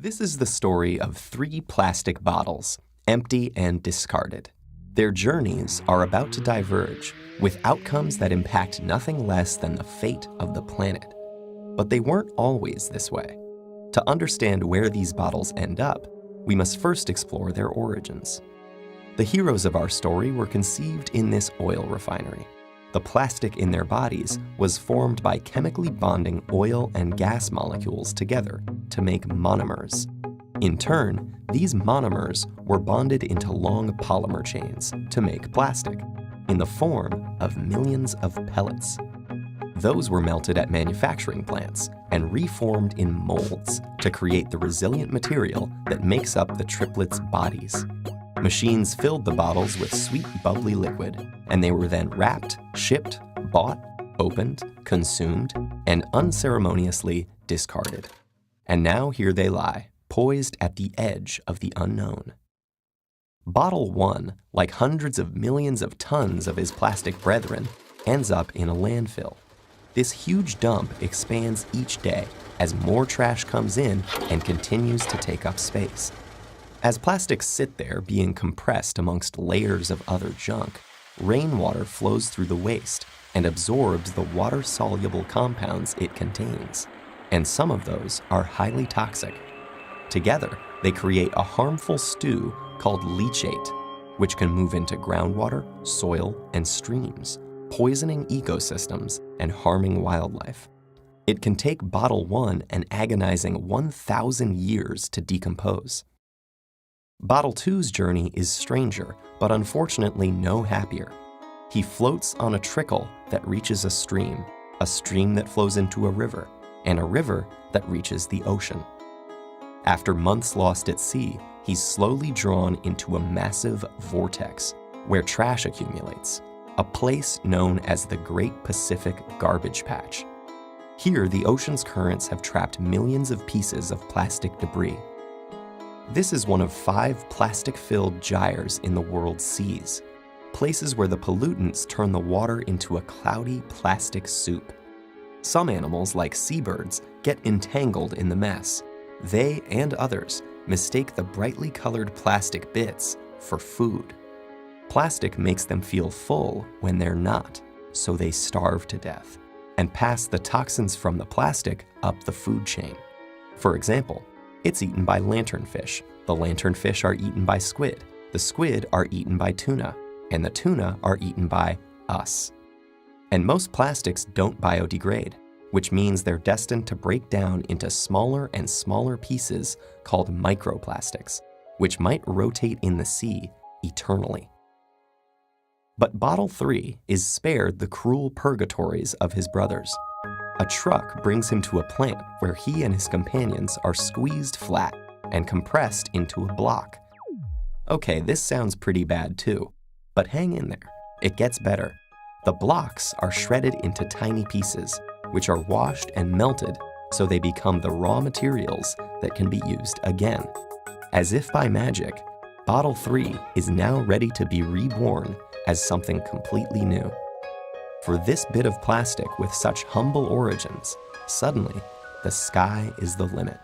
This is the story of 3 plastic bottles, empty and discarded. Their journeys are about to diverge, with outcomes that impact nothing less than the fate of the planet. But they weren't always this way. To understand where these bottles end up, we must first explore their origins. The heroes of our story were conceived in this oil refinery. The plastic in their bodies was formed by chemically bonding oil and gas molecules together to make monomers. In turn, these monomers were bonded into long polymer chains to make plastic, in the form of millions of pellets. Those were melted at manufacturing plants and reformed in molds to create the resilient material that makes up the triplets' bodies. Machines filled the bottles with sweet, bubbly liquid, and they were then wrapped, shipped, bought, opened, consumed, and unceremoniously discarded. And now here they lie, poised at the edge of the unknown. Bottle 1, like hundreds of millions of tons of his plastic brethren, ends up in a landfill. This huge dump expands each day as more trash comes in and continues to take up space. As plastics sit there being compressed amongst layers of other junk, rainwater flows through the waste and absorbs the water-soluble compounds it contains, and some of those are highly toxic. Together, they create a harmful stew called leachate, which can move into groundwater, soil, and streams, poisoning ecosystems and harming wildlife. It can take Bottle 1 an agonizing 1,000 years to decompose. Bottle 2's journey is stranger, but unfortunately no happier. He floats on a trickle that reaches a stream that flows into a river, and a river that reaches the ocean. After months lost at sea, he's slowly drawn into a massive vortex where trash accumulates, a place known as the Great Pacific Garbage Patch. Here, the ocean's currents have trapped millions of pieces of plastic debris. This is one of 5 plastic-filled gyres in the world's seas, places where the pollutants turn the water into a cloudy plastic soup. Some animals, like seabirds, get entangled in the mess. They and others mistake the brightly colored plastic bits for food. Plastic makes them feel full when they're not, so they starve to death and pass the toxins from the plastic up the food chain. For example, it's eaten by lanternfish. The lanternfish are eaten by squid. The squid are eaten by tuna. And the tuna are eaten by us. And most plastics don't biodegrade, which means they're destined to break down into smaller and smaller pieces called microplastics, which might rotate in the sea eternally. But Bottle 3 is spared the cruel purgatories of his brothers. A truck brings him to a plant where he and his companions are squeezed flat and compressed into a block. Okay, this sounds pretty bad too, but hang in there. It gets better. The blocks are shredded into tiny pieces, which are washed and melted so they become the raw materials that can be used again. As if by magic, Bottle 3 is now ready to be reborn as something completely new. For this bit of plastic with such humble origins, suddenly, the sky is the limit.